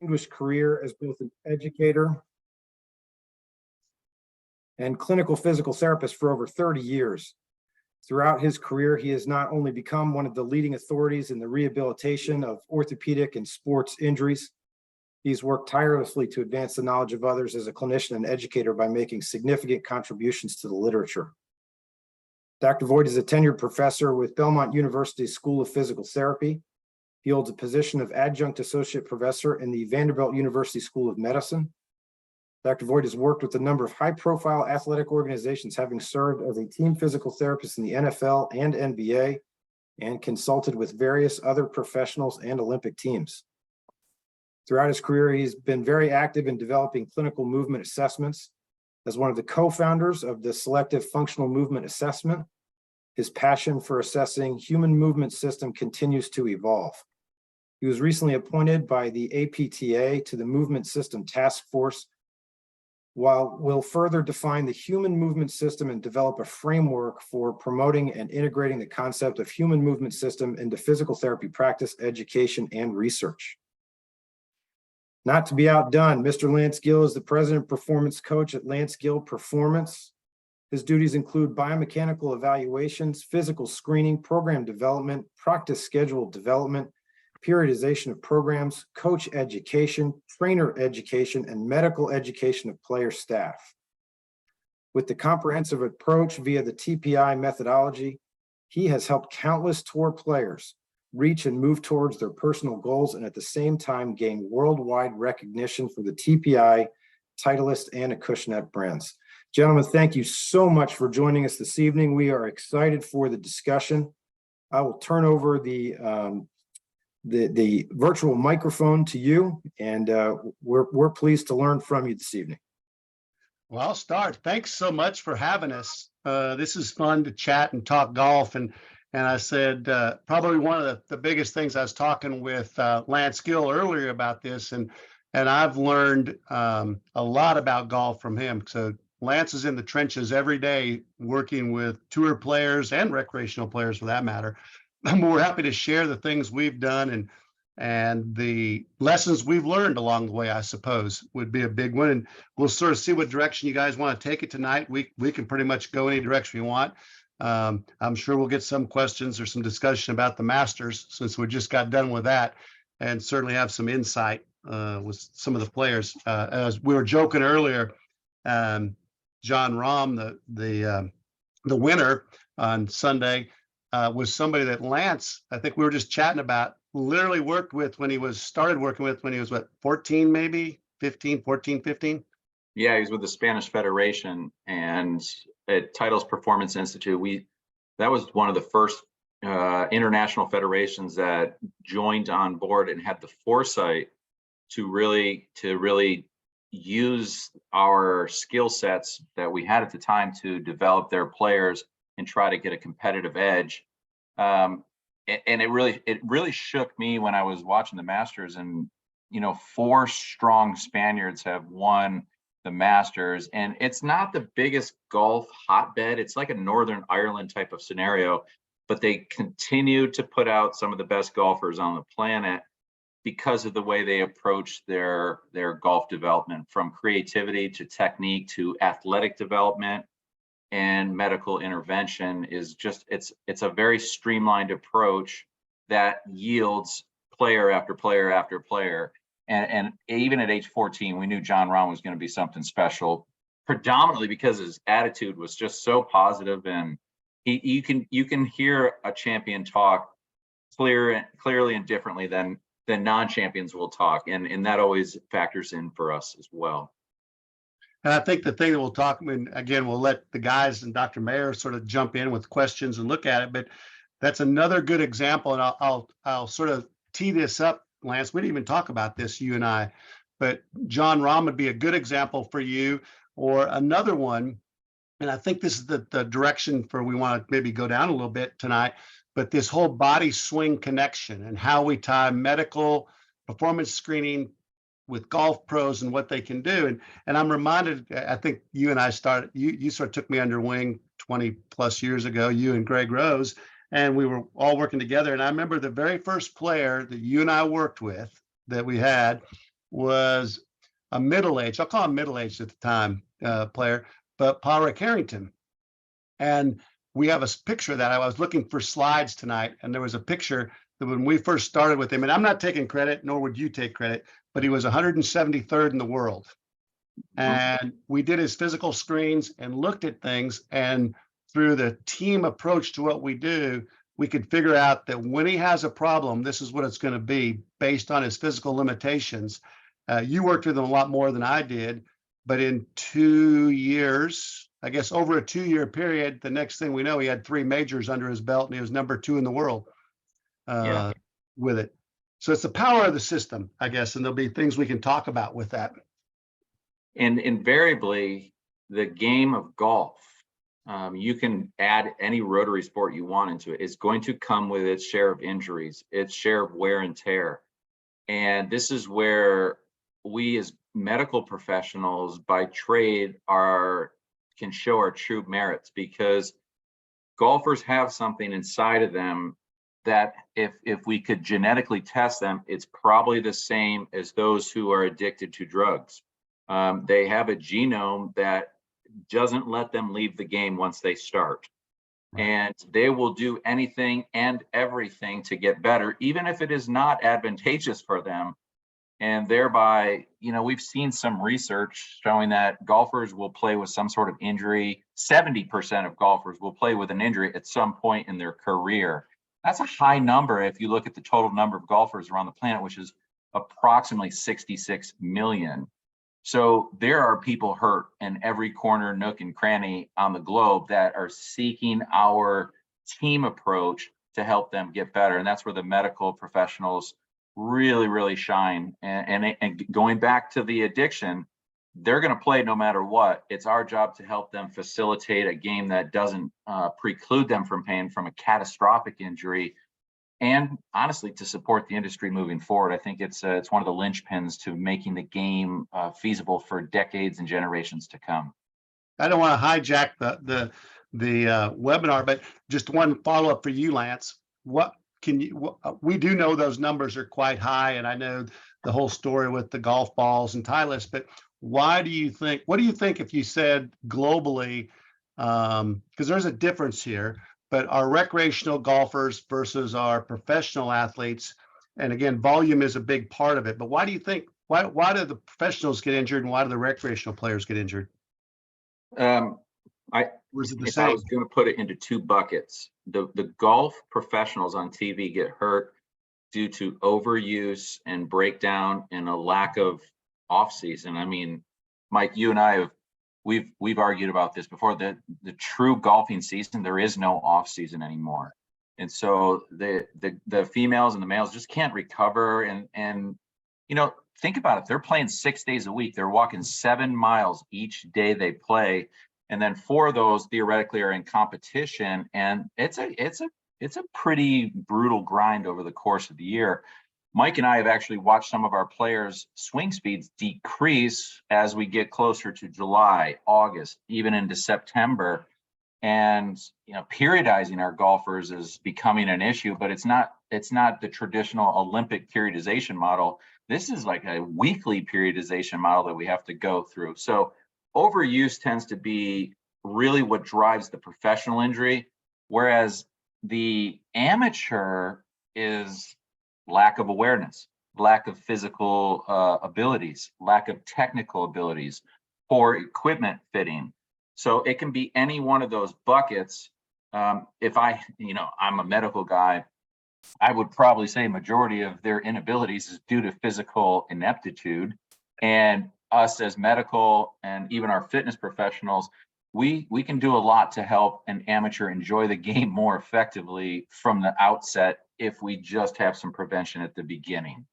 distinguished career as both an educator and clinical physical therapist for over 30 years. Throughout his career, he has not only become one of the leading authorities in the rehabilitation of orthopedic and sports injuries, he's worked tirelessly to advance the knowledge of others as a clinician and educator by making significant contributions to the literature. Dr. Voight is a tenured professor with Belmont University School of Physical Therapy. He holds a position of adjunct associate professor in the Vanderbilt University School of Medicine. Dr. Voight has worked with a number of high-profile athletic organizations, having served as a team physical therapist in the NFL and NBA, and consulted with various other professionals and Olympic teams. Throughout his career, he's been very active in developing clinical movement assessments. As one of the co-founders of the Selective Functional Movement Assessment, his passion for assessing human movement system continues to evolve. He was recently appointed by the APTA to the Movement System Task Force, while will further define the human movement system and develop a framework for promoting and integrating the concept of human movement system into physical therapy practice, education, and research. Not to be outdone, Mr. Lance Gill is the president performance coach at Lance Gill Performance. His duties include biomechanical evaluations, physical screening, program development, practice schedule development, periodization of programs, coach education, trainer education, and medical education of player staff. With the comprehensive approach via the TPI methodology, he has helped countless tour players reach and move towards their personal goals, and at the same time gain worldwide recognition for the TPI, Titleist, and Acushnet brands. Gentlemen, thank you so much for joining us this evening. We are excited for the discussion. I will turn over the virtual microphone to you, and we're pleased to learn from you this evening. Well, I'll start. Thanks so much for having us. This is fun to chat and talk golf. And I said, probably one of the biggest things, I was talking with Lance Gill earlier about this, and I've learned a lot about golf from him. So Lance is in the trenches every day working with tour players and recreational players for that matter. We're happy to share the things we've done and the lessons we've learned along the way, I suppose, would be a big one. And we'll sort of see what direction you guys want to take it tonight. We can pretty much go any direction you want. I'm sure we'll get some questions or some discussion about the Masters, since we just got done with that, and certainly have some insight with some of the players. As we were joking earlier, John Rahm, the winner on Sunday, was somebody that Lance, I think we were just chatting about, literally worked with when he started working with when he was what, 14, maybe 15, 14, 15? Yeah, he was with the Spanish Federation and at Titles Performance Institute. That was one of the first international federations that joined on board and had the foresight to really use our skill sets that we had at the time to develop their players and try to get a competitive edge. And it really shook me when I was watching the Masters, and 4 strong Spaniards have won the Masters, and it's not the biggest golf hotbed. It's like a Northern Ireland type of scenario, but they continue to put out some of the best golfers on the planet because of the way they approach their golf development, from creativity to technique to athletic development and medical intervention. Is just it's a very streamlined approach that yields player after player after player. And even at age 14, we knew John Rahm was going to be something special, predominantly because his attitude was just so positive, and you can hear a champion talk clearly and differently than non-champions will talk, and that always factors in for us as well. And I think the thing that we'll talk, and again, we'll let the guys and Dr. Mayer sort of jump in with questions and look at it, but that's another good example. And I'll sort of tee this up, Lance. We didn't even talk about this, you and I, but John Rahm would be a good example for you, or another one. And I think this is the direction for we want to maybe go down a little bit tonight, but this whole body swing connection and how we tie medical performance screening with golf pros and what they can do. And I'm reminded, I think you and I started, you sort of took me under wing 20 plus years ago, you and Greg Rose, and we were all working together. And I remember the very first player that you and I worked with that we had was a middle-aged, I'll call him middle-aged at the time, player, but Paul Carrington. And we have a picture of that. I was looking for slides tonight, and there was a picture that when we first started with him, and I'm not taking credit, nor would you take credit, but he was 173rd in the world. And we did his physical screens and looked at things, and through the team approach to what we do, we could figure out that when he has a problem, this is what it's going to be based on his physical limitations. You worked with him a lot more than I did, but in 2 years, I guess over a 2-year period, the next thing we know, he had 3 majors under his belt, and he was number 2 in the world with it. So it's the power of the system, I guess, and there'll be things we can talk about with that. And invariably, the game of golf, you can add any rotary sport you want into it. It's going to come with its share of injuries, its share of wear and tear. And this is where we as medical professionals by trade can show our true merits, because golfers have something inside of them that if we could genetically test them, it's probably the same as those who are addicted to drugs. They have a genome that doesn't let them leave the game once they start. And they will do anything and everything to get better, even if it is not advantageous for them. And thereby, we've seen some research showing that golfers will play with some sort of injury. 70% of golfers will play with an injury at some point in their career. That's a high number if you look at the total number of golfers around the planet, which is approximately 66 million. So there are people hurt in every corner, nook, and cranny on the globe that are seeking our team approach to help them get better. And that's where the medical professionals really, really shine. And going back to the addiction, they're going to play no matter what. It's our job to help them facilitate a game that doesn't preclude them from paying from a catastrophic injury. And honestly, to support the industry moving forward. I think it's one of the linchpins to making the game feasible for decades and generations to come. I don't want to hijack the webinar, but just one follow up for you, Lance. We do know those numbers are quite high, and I know the whole story with the golf balls and Titleist. But what do you think if you said globally, because there's a difference here? But our recreational golfers versus our professional athletes, and again, volume is a big part of it. But why do you think, why do the professionals get injured and why do the recreational players get injured? I was going to put it into 2 buckets, the golf professionals on TV get hurt due to overuse and breakdown and a lack of off season. I mean, Mike, you and I have we've argued about this before. The true golfing season, there is no off season anymore, and so the females and the males just can't recover. And think about it. They're playing 6 days a week. They're walking 7 miles each day they play, and then 4 of those theoretically are in competition. And it's a pretty brutal grind over the course of the year. Mike and I have actually watched some of our players' swing speeds decrease as we get closer to July, August, even into September. And periodizing our golfers is becoming an issue, but it's not the traditional Olympic periodization model. This is like a weekly periodization model that we have to go through. So overuse tends to be really what drives the professional injury, whereas the amateur is lack of awareness, lack of physical abilities, lack of technical abilities, poor equipment fitting. So it can be any one of those buckets. If I'm a medical guy, I would probably say majority of their inabilities is due to physical ineptitude. And us as medical and even our fitness professionals, we can do a lot to help an amateur enjoy the game more effectively from the outset if we just have some prevention at the beginning.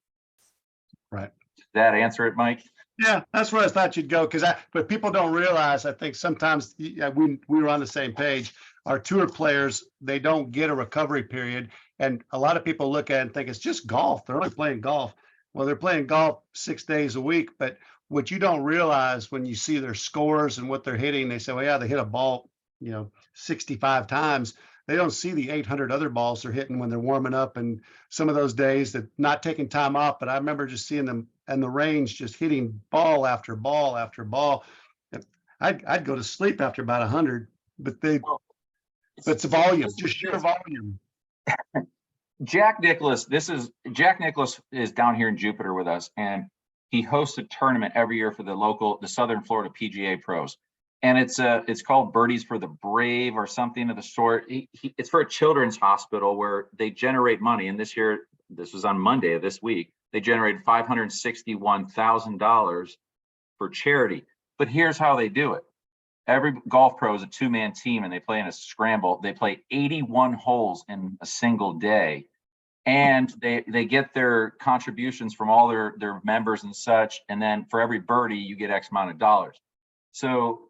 Right. Did that answer it, Mike? Yeah, that's where I thought you'd go. But people don't realize, I think sometimes we were on the same page. Our tour players, they don't get a recovery period. And a lot of people look at it and think it's just golf. They're only playing golf. Well, they're playing golf 6 days a week. But what you don't realize when you see their scores and what they're hitting, they say, well, yeah, they hit a ball, 65 times. They don't see the 800 other balls they're hitting when they're warming up, and some of those days that not taking time off. But I remember just seeing them and the range, just hitting ball after ball after ball. I'd go to sleep after about 100, but it's volume, just sheer volume. Jack Nicklaus is down here in Jupiter with us, and he hosts a tournament every year for the Southern Florida PGA pros. And it's called Birdies for the Brave or something of the sort. It's for a children's hospital where they generate money. And this year, this was on Monday of this week, they generated $561,000 for charity. But here's how they do it. Every golf pro is a two-man team, and they play in a scramble. They play 81 holes in a single day. And they get their contributions from all their members and such. And then for every birdie, you get X amount of dollars. So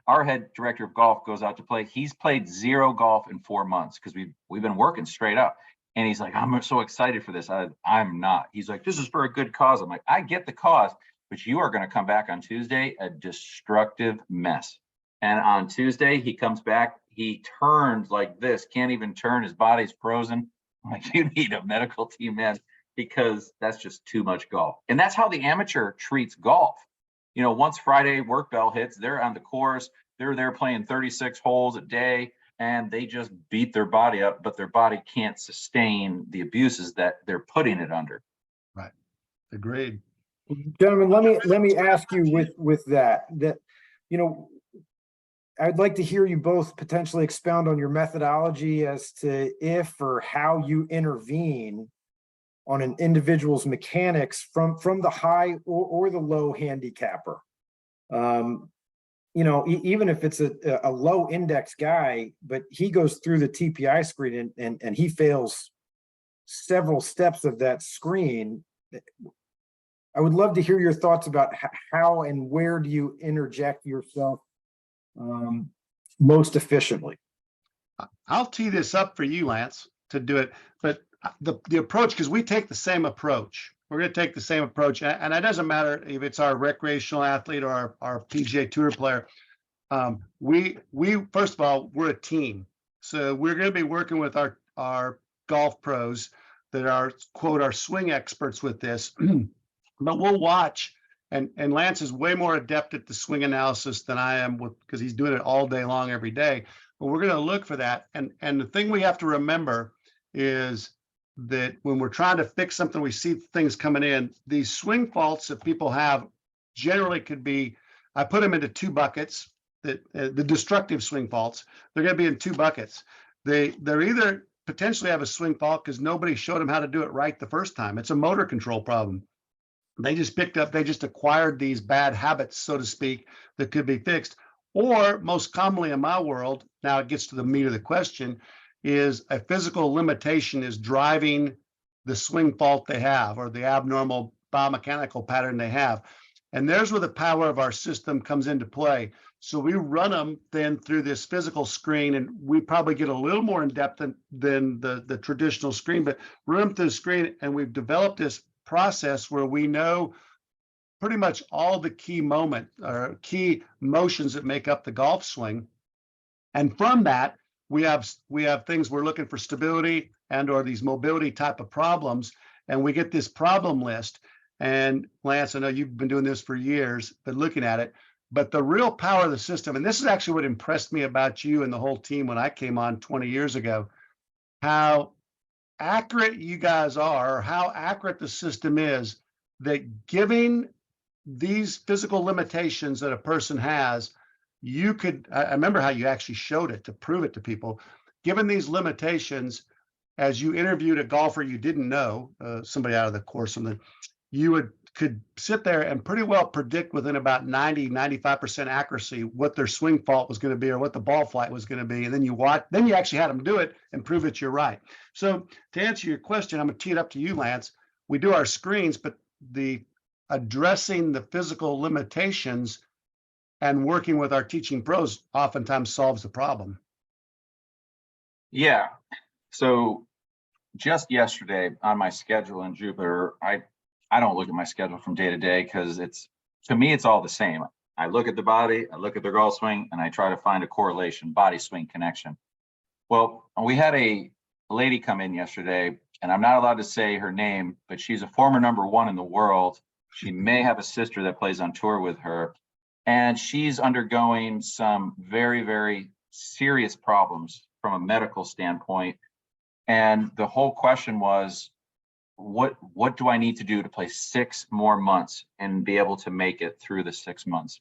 our head director of golf goes out to play. He's played 0 golf in 4 months because we've been working straight up. And he's like, I'm so excited for this. I'm not. He's like, this is for a good cause. I'm like, I get the cause, but you are going to come back on Tuesday a destructive mess. And on Tuesday, he comes back. He turned like this, can't even turn. His body's frozen. I'm like, you need a medical team, man, because that's just too much golf. And that's how the amateur treats golf. You know, once Friday work bell hits, they're on the course. They're there playing 36 holes a day, and they just beat their body up, but their body can't sustain the abuses that they're putting it under. Right. Agreed. Gentlemen, let me ask you with that, you know, I'd like to hear you both potentially expound on your methodology as to if or how you intervene on an individual's mechanics from the high or the low handicapper. You know, even if it's a low index guy, but he goes through the TPI screen and he fails several steps of that screen. I would love to hear your thoughts about how and where do you interject yourself most efficiently. I'll tee this up for you, Lance, to do it. But the approach, because we take the same approach. We're going to take the same approach. And it doesn't matter if it's our recreational athlete or our PGA Tour player. We first of all, we're a team. So we're going to be working with our golf pros that are, quote, our swing experts with this. But we'll watch. And Lance is way more adept at the swing analysis than I am, because he's doing it all day long, every day. But we're going to look for that. And the thing we have to remember is that when we're trying to fix something, we see things coming in. These swing faults that people have generally could be, I put them into 2 buckets. That the destructive swing faults, they're going to be in 2 buckets. They're either potentially have a swing fault because nobody showed them how to do it right the first time. It's a motor control problem. They just acquired these bad habits, so to speak, that could be fixed. Or most commonly in my world, now it gets to the meat of the question, is a physical limitation is driving the swing fault they have or the abnormal biomechanical pattern they have. And there's where the power of our system comes into play. So we run them then through this physical screen, and we probably get a little more in depth than the traditional screen, but run them through the screen, and we've developed this process where we know pretty much all the key key motions that make up the golf swing. And from that, we have things we're looking for stability and or these mobility type of problems. And we get this problem list. And Lance, I know you've been doing this for years, but looking at it, but the real power of the system, and this is actually what impressed me about you and the whole team when I came on 20 years ago, how accurate you guys are, or how accurate the system is, that giving these physical limitations that a person has, I remember how you actually showed it to prove it to people. Given these limitations, as you interviewed a golfer you didn't know, somebody out of the course, something, you could sit there and pretty well predict within about 95% accuracy what their swing fault was going to be or what the ball flight was going to be. And then you actually had them do it and prove that you're right. So to answer your question, I'm going to tee it up to you, Lance. We do our screens, but addressing the physical limitations and working with our teaching pros oftentimes solves the problem. Yeah. So just yesterday on my schedule in Jupiter, I don't look at my schedule from day to day because to me, it's all the same. I look at the body, I look at their golf swing, and I try to find a correlation, body swing connection. Well, we had a lady come in yesterday, and I'm not allowed to say her name, but she's a former #1 in the world She may have a sister that plays on tour with her, and she's undergoing some very, very serious problems from a medical standpoint. And the whole question was, what do I need to do to play 6 more months and be able to make it through the 6 months?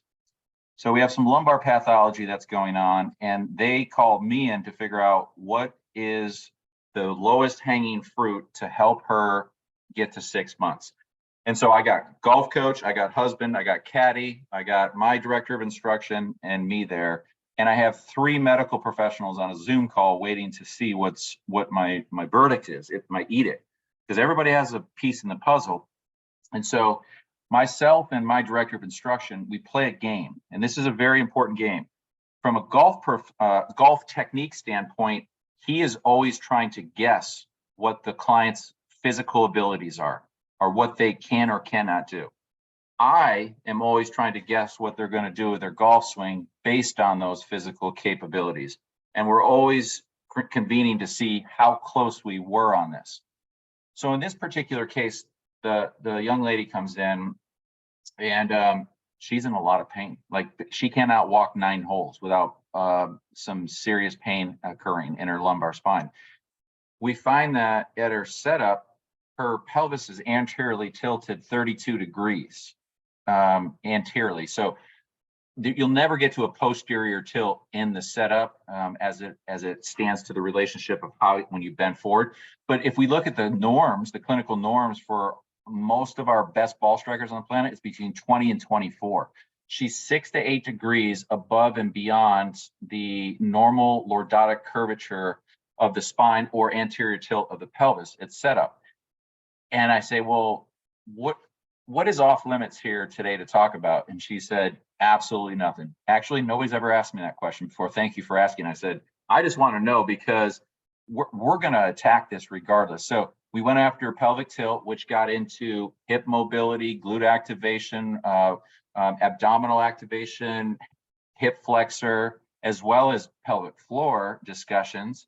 So we have some lumbar pathology that's going on, and they called me in to figure out what is the lowest hanging fruit to help her get to 6 months. And so I got golf coach, I got husband, I got caddy, I got my director of instruction and me there. And I have 3 medical professionals on a Zoom call waiting to see what my verdict is, if my edict, because everybody has a piece in the puzzle. And so myself and my director of instruction, we play a game, and this is a very important game. From a golf technique standpoint, he is always trying to guess what the client's physical abilities are, or what they can or cannot do. I am always trying to guess what they're going to do with their golf swing based on those physical capabilities. And we're always convening to see how close we were on this. So in this particular case, the young lady comes in, and she's in a lot of pain. Like, she cannot walk 9 holes without some serious pain occurring in her lumbar spine. We find that at her setup, her pelvis is anteriorly tilted 32 degrees anteriorly. So you'll never get to a posterior tilt in the setup as it stands to the relationship of how when you bend forward. But if we look at the norms, the clinical norms for most of our best ball strikers on the planet, it's between 20 and 24. She's 6 to 8 degrees above and beyond the normal lordotic curvature of the spine or anterior tilt of the pelvis. It's set up. And I say, well, what is off limits here today to talk about? And she said, absolutely nothing. Actually, nobody's ever asked me that question before. Thank you for asking. I said, I just want to know, because we're going to attack this regardless. So we went after pelvic tilt, which got into hip mobility, glute activation, abdominal activation, hip flexor, as well as pelvic floor discussions.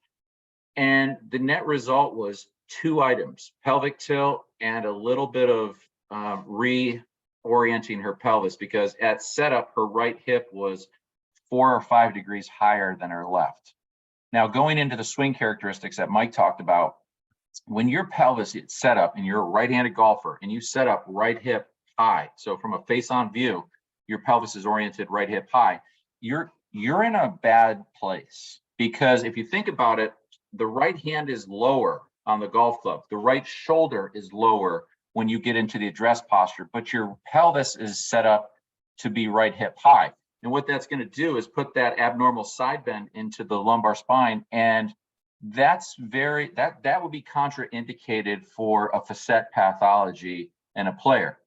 And the net result was 2 items, pelvic tilt and a little bit of reorienting her pelvis, because at setup, her right hip was 4 or 5 degrees higher than her left. Now, going into the swing characteristics that Mike talked about, when your pelvis is set up and you're a right-handed golfer and you set up right hip high, so from a face-on view, your pelvis is oriented right hip high, you're in a bad place, because if you think about it, the right hand is lower on the golf club. The right shoulder is lower when you get into the address posture, but your pelvis is set up to be right hip high. And what that's going to do is put that abnormal side bend into the lumbar spine. And that's that would be contraindicated for a facet pathology in a player.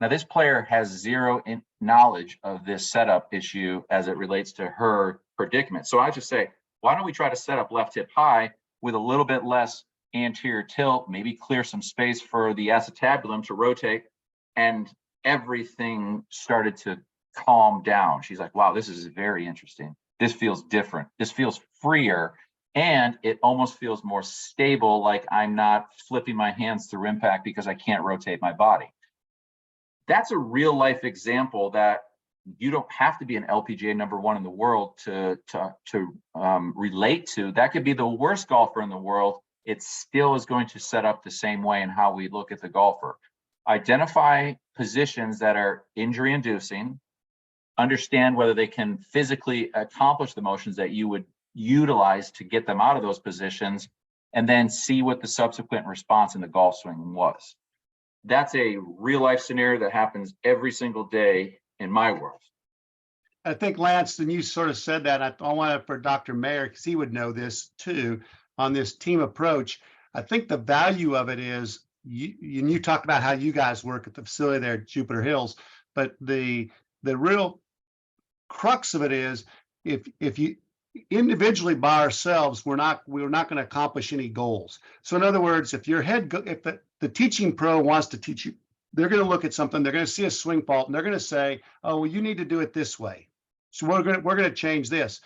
Now, this player has zero knowledge of this setup issue as it relates to her predicament. So I just say, why don't we try to set up left hip high with a little bit less anterior tilt, maybe clear some space for the acetabulum to rotate, and everything started to calm down. She's like, wow, this is very interesting. This feels different. This feels freer, and it almost feels more stable, like I'm not flipping my hands through impact because I can't rotate my body. That's a real life example that you don't have to be an LPGA #1 in the world to relate to. That could be the worst golfer in the world. It still is going to set up the same way in how we look at the golfer. Identify positions that are injury inducing, understand whether they can physically accomplish the motions that you would utilize to get them out of those positions, and then see what the subsequent response in the golf swing was. That's a real life scenario that happens every single day in my world. I think, Lance, and you sort of said that, I want it for Dr. Mayer, because he would know this too, on this team approach. I think the value of it is, you talked about how you guys work at the facility there at Jupiter Hills, but the real crux of it is, if you individually by ourselves, we're not going to accomplish any goals. So in other words, if the teaching pro wants to teach you, they're going to look at something, they're going to see a swing fault, and they're going to say, oh, well, you need to do it this way. So we're going to change this.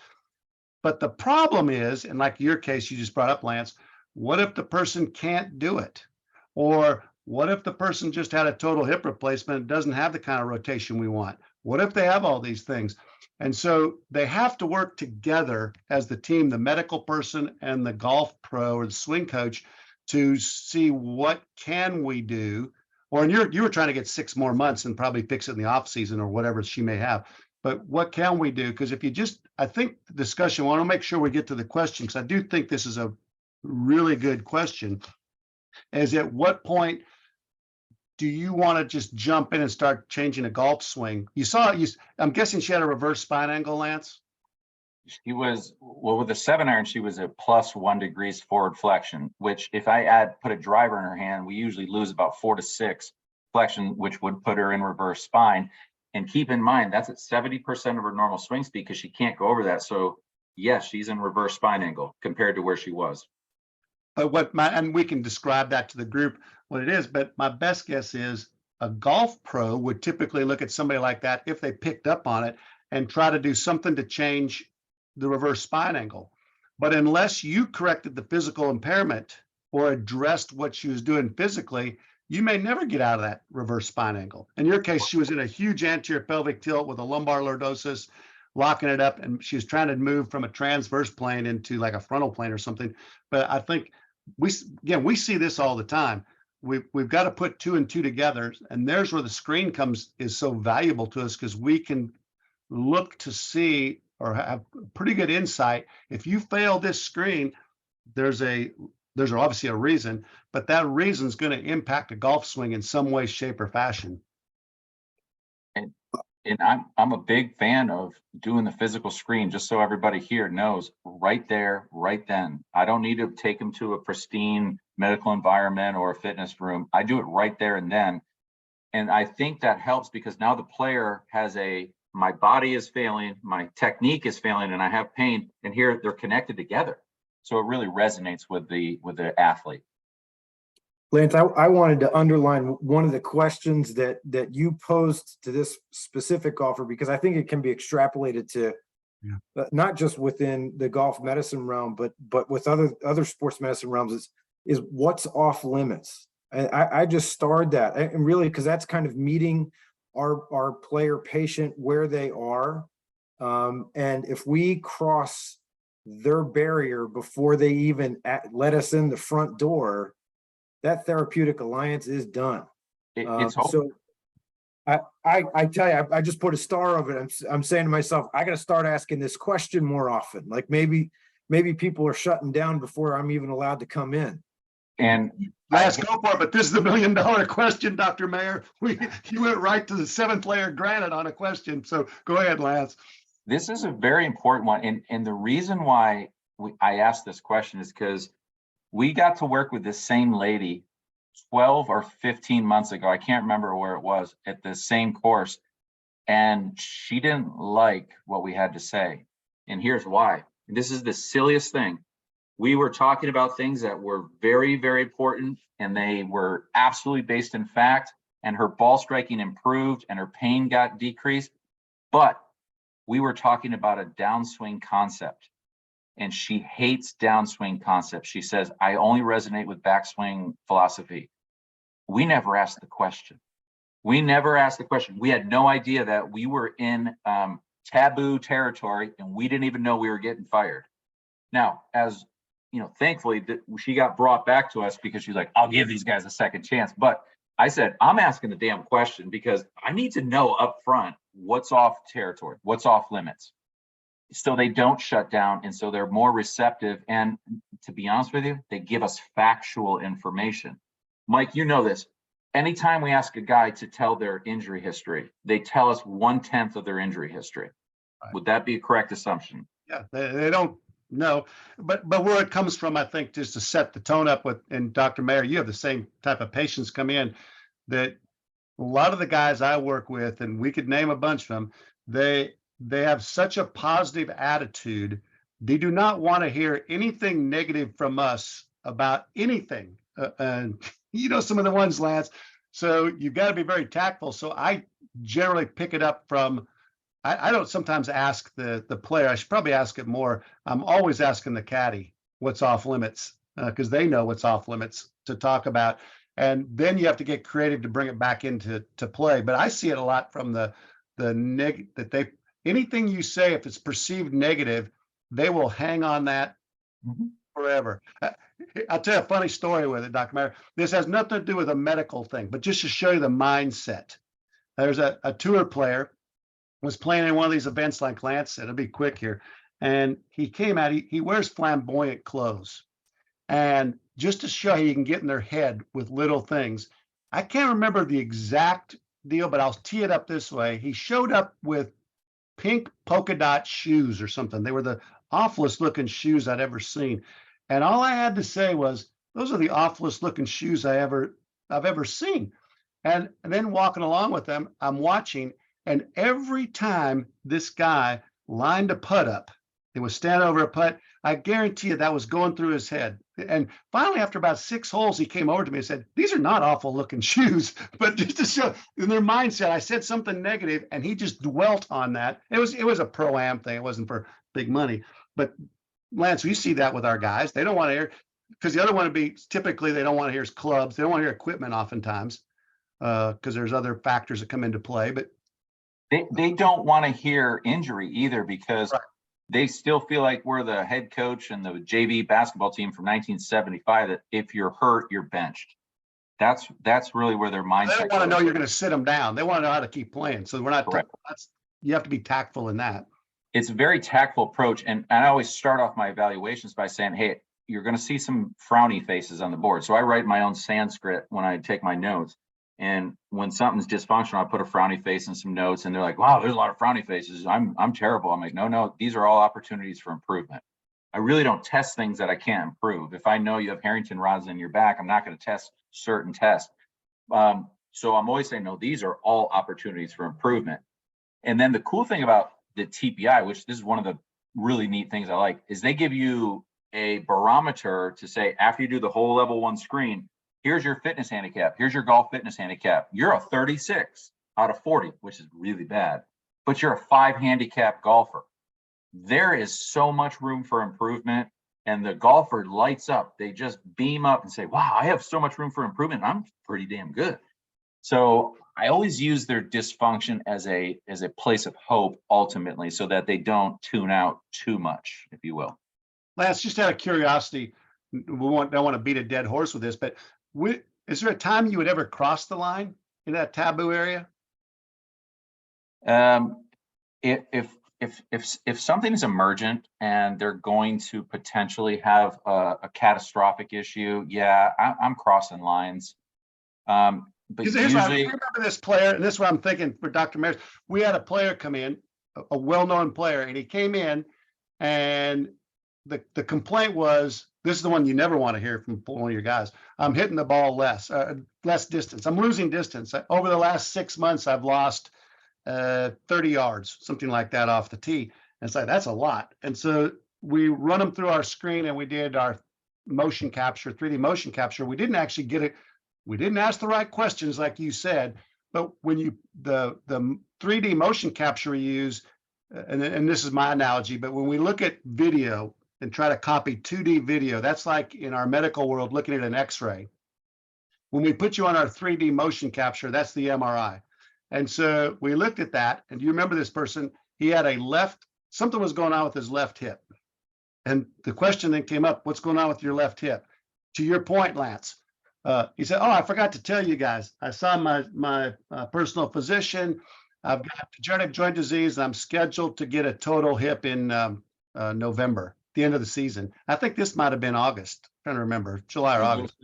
But the problem is, and like your case you just brought up, Lance, what if the person can't do it? Or What if the person just had a total hip replacement and doesn't have the kind of rotation we want? What if they have all these things? And so they have to work together as the team, the medical person and the golf pro or the swing coach, to see what can we do. Or and you were trying to get 6 more months and probably fix it in the off season or whatever she may have. But what can we do? Because if you just, I think the discussion, I want to make sure we get to the question, because I do think this is a really good question, is at what point do you want to just jump in and start changing a golf swing? I'm guessing she had a reverse spine angle, Lance? She was, well, with a 7-iron, she was a +1 degrees forward flexion, which if I put a driver in her hand, we usually lose about 4 to 6 flexion, which would put her in reverse spine. And keep in mind, that's at 70% of her normal swing speed because she can't go over that. So yes, she's in reverse spine angle compared to where she was. But and we can describe that to the group what it is, but my best guess is a golf pro would typically look at somebody like that if they picked up on it and try to do something to change the reverse spine angle. But unless you corrected the physical impairment or addressed what she was doing physically, you may never get out of that reverse spine angle. In your case, she was in a huge anterior pelvic tilt with a lumbar lordosis, locking it up, and she was trying to move from a transverse plane into like a frontal plane or something. But I think we see this all the time. We've got to put 2 and 2 together, and there's where the screen is so valuable to us, because we can look to see or have pretty good insight. If you fail this screen, there's obviously a reason, but that reason is going to impact a golf swing in some way, shape, or fashion. And I'm a big fan of doing the physical screen, just so everybody here knows, right there, right then. I don't need to take them to a pristine medical environment or a fitness room. I do it right there and then. And I think that helps because now the player has my body is failing, my technique is failing, and I have pain, and here they're connected together. So it really resonates with the athlete. Lance, I wanted to underline one of the questions that you posed to this specific golfer, because I think it can be extrapolated to not just within the golf medicine realm, but with other sports medicine realms is what's off limits. And I just starred that, and really, because that's kind of meeting our player patient where they are. And if we cross their barrier before they even let us in the front door, that therapeutic alliance is done. So I tell you, I just put a star of it. I'm saying to myself, I got to start asking this question more often. Like maybe people are shutting down before I'm even allowed to come in. And let's go for it. But this is the $1 million question, Dr. Mayer. You went right to the 7th layer granite on a question. So go ahead, Lance. This is a very important one. And the reason why I asked this question is because we got to work with this same lady 12 or 15 months ago. I can't remember where it was, at the same course. And she didn't like what we had to say. And here's why. This is the silliest thing. We were talking about things that were very, very important, and they were absolutely based in fact, and her ball striking improved and her pain got decreased. But we were talking about a downswing concept. And she hates downswing concepts. She says, I only resonate with backswing philosophy. We never asked the question. We had no idea that we were in taboo territory, and we didn't even know we were getting fired. Now, as you know, thankfully she got brought back to us because she's like, I'll give these guys a second chance. But I said, I'm asking the damn question because I need to know up front what's off territory, what's off limits, so they don't shut down. And so they're more receptive. And to be honest with you, they give us factual information. Mike, you know this. Anytime we ask a guy to tell their injury history, they tell us 1/10 of their injury history. Right. Would that be a correct assumption? Yeah, they don't know. But where it comes from, I think, just to set the tone up with, and Dr. Mayer, you have the same type of patients come in, that a lot of the guys I work with, and we could name a bunch of them, they have such a positive attitude. They do not want to hear anything negative from us about anything. And you know some of the ones, Lance. So you've got to be very tactful. So I generally pick it up from, I don't sometimes ask the player. I should probably ask it more. I'm always asking the caddy what's off limits, because they know what's off limits to talk about. And then you have to get creative to bring it back into play. But I see it a lot from the anything you say, if it's perceived negative, they will hang on that forever. I'll tell you a funny story with it, Dr. Mayer. This has nothing to do with a medical thing, but just to show you the mindset. There's a tour player was playing in one of these events like Lance said. It'll be quick here. And he came out, he wears flamboyant clothes. And just to show you can get in their head with little things. I can't remember the exact deal, but I'll tee it up this way. He showed up with pink polka dot shoes or something. They were the awfulest looking shoes I'd ever seen. And all I had to say was, those are the awfulest looking shoes I've ever seen. And then walking along with them, I'm watching, and every time this guy lined a putt up, it was standing over a putt, I guarantee you that was going through his head. And finally, after about 6 holes, he came over to me and said, these are not awful looking shoes, but just to show in their mindset, I said something negative and he just dwelt on that. It was a pro-am thing. It wasn't for big money. But Lance, we see that with our guys. They don't want to hear, because the other one would be typically they don't want to hear is clubs. They don't want to hear equipment oftentimes because there's other factors that come into play. But they don't want to hear injury either, because right. They still feel like we're the head coach and the JV basketball team from 1975, that if you're hurt, you're benched. That's really where their mindset. They don't want to know you're going to sit them down. They want to know how to keep playing. So we're not. You have to be tactful in that. It's a very tactful approach, and I always start off my evaluations by saying, "Hey, you're going to see some frowny faces on the board." So I write my own Sanskrit when I take my notes. And when something's dysfunctional, I put a frowny face and some notes, and they're like, wow, there's a lot of frowny faces. I'm terrible. I'm like, no, these are all opportunities for improvement. I really don't test things that I can't improve. If I know you have Harrington rods in your back, I'm not going to test certain tests. So I'm always saying, no, these are all opportunities for improvement. And then the cool thing about the TPI, which this is one of the really neat things I like, is they give you a barometer to say, after you do the whole level 1 screen, here's your fitness handicap. Here's your golf fitness handicap. You're a 36 out of 40, which is really bad, but you're a 5 handicap golfer. There is so much room for improvement, and the golfer lights up. They just beam up and say, wow, I have so much room for improvement. I'm pretty damn good. So I always use their dysfunction as a place of hope ultimately, so that they don't tune out too much, if you will. Lance, just out of curiosity, don't want to beat a dead horse with this, but is there a time you would ever cross the line in that taboo area? If something is emergent and they're going to potentially have a catastrophic issue, yeah, I'm crossing lines. But usually, I remember this player, and this is what I'm thinking for Dr. Mayer. We had a player come in, a well-known player, and he came in, and the complaint was, this is the one you never want to hear from one of your guys. I'm hitting the ball less distance. I'm losing distance. Over the last 6 months, I've lost 30 yards, something like that off the tee. And it's like, that's a lot. And so we run them through our screen, and we did our motion capture, 3D motion capture. We didn't actually get it. We didn't ask the right questions, like you said. But when the 3D motion capture we use, and this is my analogy, but when we look at video and try to copy 2D video, that's like in our medical world looking at an X-ray. When we put you on our 3D motion capture, that's the MRI. And so we looked at that, and do you remember this person? He had something was going on with his left hip. And the question then came up, what's going on with your left hip? To your point, Lance, he said, oh, I forgot to tell you guys, I saw my personal physician. I've got degenerative joint disease, and I'm scheduled to get a total hip in November, the end of the season. I think this might have been August. I'm trying to remember, July or August.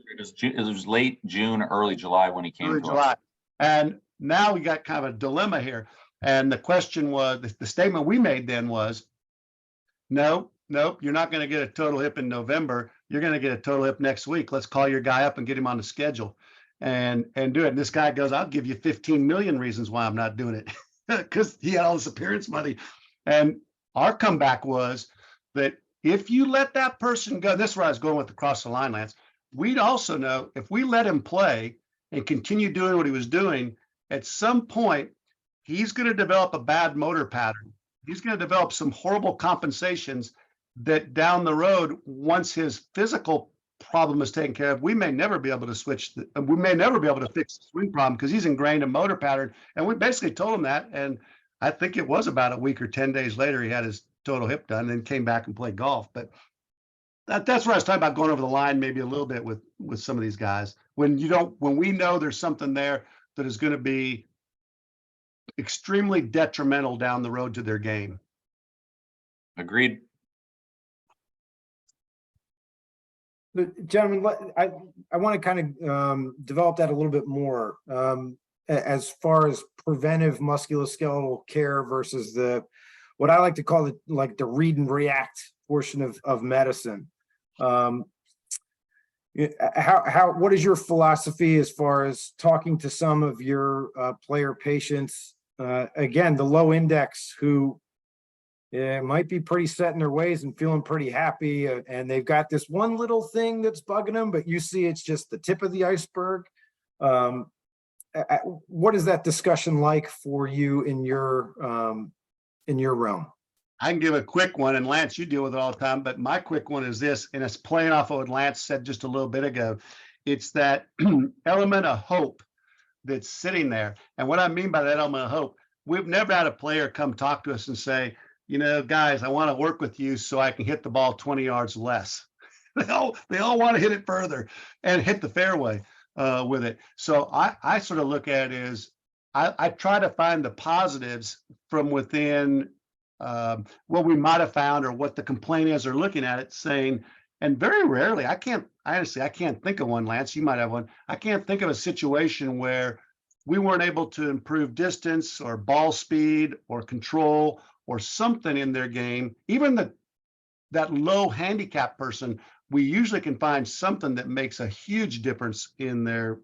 It was late June, early July when he came to July. us. And now we got kind of a dilemma here. And the question was, the statement we made then was, nope, you're not going to get a total hip in November. You're going to get a total hip next week. Let's call your guy up and get him on the schedule and do it. And this guy goes, I'll give you 15 million reasons why I'm not doing it, because he had all this appearance money. And our comeback was that if you let that person go, this is where I was going with the cross the line, Lance, we'd also know if we let him play and continue doing what he was doing, at some point, he's going to develop a bad motor pattern. He's going to develop some horrible compensations that down the road, once his physical problem is taken care of, we may never be able to we may never be able to fix the swing problem because he's ingrained a motor pattern. And we basically told him that. And I think it was about a week or 10 days later, he had his total hip done and then came back and played golf. But that's what I was talking about, going over the line maybe a little bit with some of these guys. When we know there's something there that is going to be extremely detrimental down the road to their game. Agreed. But gentlemen, I want to kind of develop that a little bit more as far as preventive musculoskeletal care versus what I like to call the read and react portion of medicine. What is your philosophy as far as talking to some of your player patients? Again, the low index who might be pretty set in their ways and feeling pretty happy, and they've got this one little thing that's bugging them, but you see it's just the tip of the iceberg. What is that discussion like for you in your realm? I can give a quick one, and Lance, you deal with it all the time, but my quick one is this, and it's playing off of what Lance said just a little bit ago. It's that element of hope that's sitting there. And what I mean by that element of hope, we've never had a player come talk to us and say, guys, I want to work with you so I can hit the ball 20 yards less. They all want to hit it further and hit the fairway with it. So I sort of look at it as I try to find the positives from within what we might have found or what the complaint is, or looking at it saying, and very rarely, I can't think of one, Lance, you might have one. I can't think of a situation where we weren't able to improve distance or ball speed or control or something in their game. Even that low handicap person, we usually can find something that makes a huge difference in their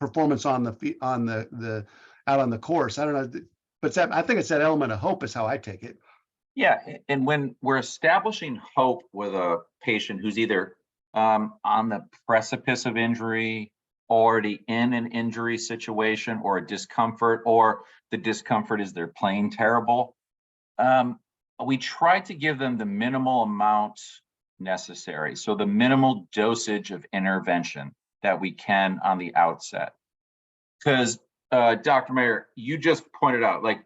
performance on the out on the course. I don't know, but I think it's that element of hope is how I take it. Yeah, and when we're establishing hope with a patient who's either on the precipice of injury, already in an injury situation, or a discomfort, or the discomfort is they're playing terrible, we try to give them the minimal amount necessary. So the minimal dosage of intervention that we can on the outset. Because Dr. Mayer, you just pointed out, like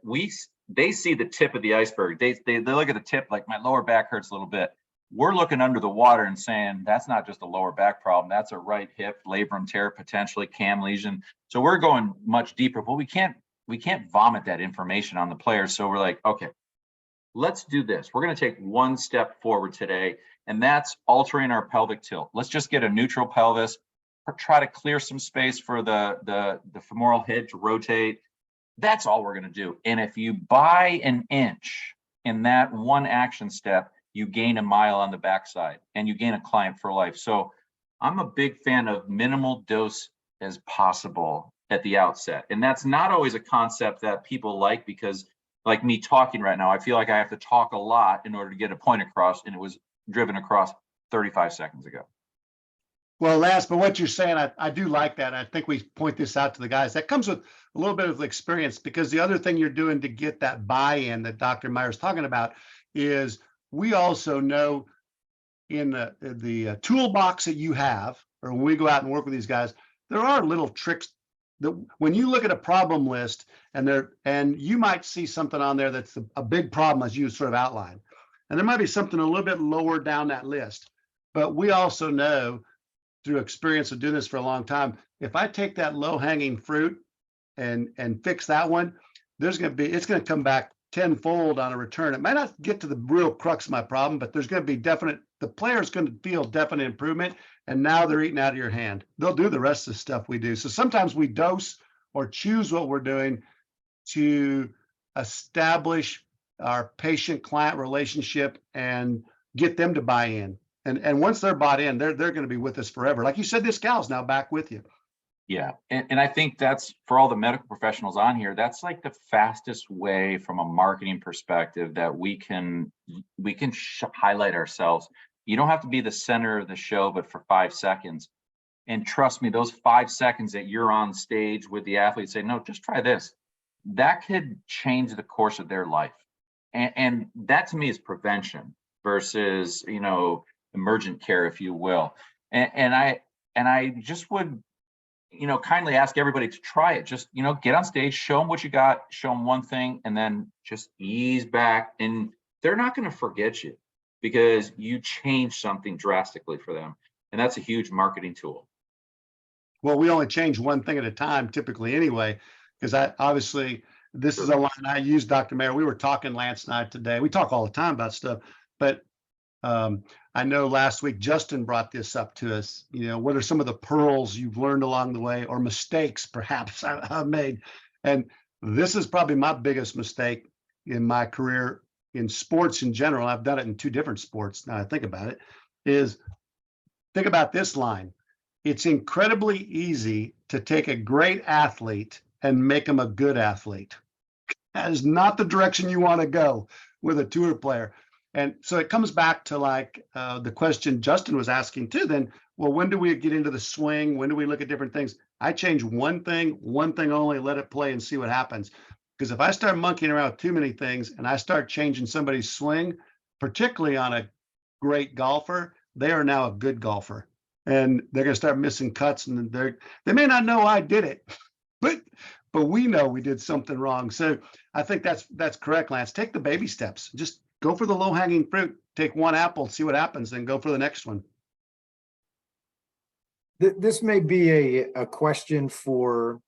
they see the tip of the iceberg. They look at the tip, like my lower back hurts a little bit. We're looking under the water and saying, that's not just a lower back problem. That's a right hip, labrum tear, potentially cam lesion. So we're going much deeper, but we can't vomit that information on the players. So we're like, okay, let's do this. We're going to take one step forward today, and that's altering our pelvic tilt. Let's just get a neutral pelvis, or try to clear some space for the femoral head to rotate. That's all we're going to do. And if you buy an inch in that one action step, you gain a mile on the backside, and you gain a client for life. So I'm a big fan of minimal dose as possible at the outset. And that's not always a concept that people like, because like me talking right now, I feel like I have to talk a lot in order to get a point across, and it was driven across 35 seconds ago. Well, Lance, but what you're saying, I do like that. I think we point this out to the guys. That comes with a little bit of experience, because the other thing you're doing to get that buy-in that Dr. Meyer's talking about is we also know in the toolbox that you have, or when we go out and work with these guys, there are little tricks that when you look at a problem list and you might see something on there that's a big problem, as you sort of outlined, and there might be something a little bit lower down that list. But we also know through experience of doing this for a long time, if I take that low-hanging fruit and fix that one, it's going to come back tenfold on a return. It might not get to the real crux of my problem, but there's going to be the player's going to feel definite improvement, and now they're eating out of your hand. They'll do the rest of the stuff we do. So sometimes we dose or choose what we're doing to establish our patient-client relationship and get them to buy in. And once they're bought in, they're going to be with us forever. Like you said, this gal's now back with you. Yeah, and I think that's, for all the medical professionals on here, that's like the fastest way from a marketing perspective that we can highlight ourselves. You don't have to be the center of the show, but for 5 seconds. And trust me, those 5 seconds that you're on stage with the athlete, say, no, just try this. That could change the course of their life. And that to me is prevention versus, emergent care, if you will. And I just would, kindly ask everybody to try it. Just, get on stage, show them what you got, show them one thing, and then just ease back. And they're not going to forget you because you changed something drastically for them. And that's a huge marketing tool. Well, we only change one thing at a time typically anyway, because this is a line I use, Dr. Mayer. We were talking, Lance and I, today. We talk all the time about stuff, but I know last week Justin brought this up to us. What are some of the pearls you've learned along the way, or mistakes perhaps I've made? And this is probably my biggest mistake in my career in sports in general. I've done it in 2 different sports now I think about it, is think about this line. It's incredibly easy to take a great athlete and make them a good athlete. That is not the direction you want to go with a tour player. And so it comes back to the question Justin was asking too, then, well, when do we get into the swing? When do we look at different things? I change one thing only, let it play and see what happens. Because if I start monkeying around with too many things and I start changing somebody's swing, particularly on a great golfer, they are now a good golfer. And they're going to start missing cuts, and they may not know I did it, but we know we did something wrong. So I think that's correct, Lance. Take the baby steps. Just go for the low-hanging fruit. Take one apple, see what happens, then go for the next one. This may be a question for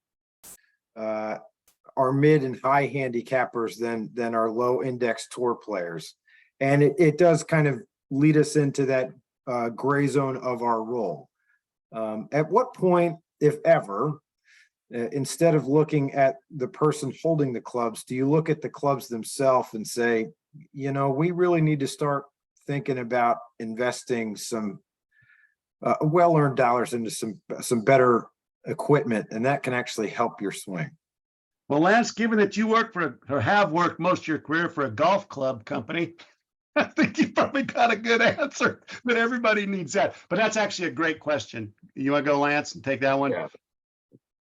our mid and high handicappers than our low index tour players. And it does kind of lead us into that gray zone of our role. At what point, if ever, instead of looking at the person holding the clubs, do you look at the clubs themselves and say, we really need to start thinking about investing some well-earned dollars into some better equipment, and that can actually help your swing? Well, Lance, given that you work or have worked most of your career for a golf club company, I think you probably got a good answer, but everybody needs that. But that's actually a great question. You want to go, Lance, and take that one? Yeah.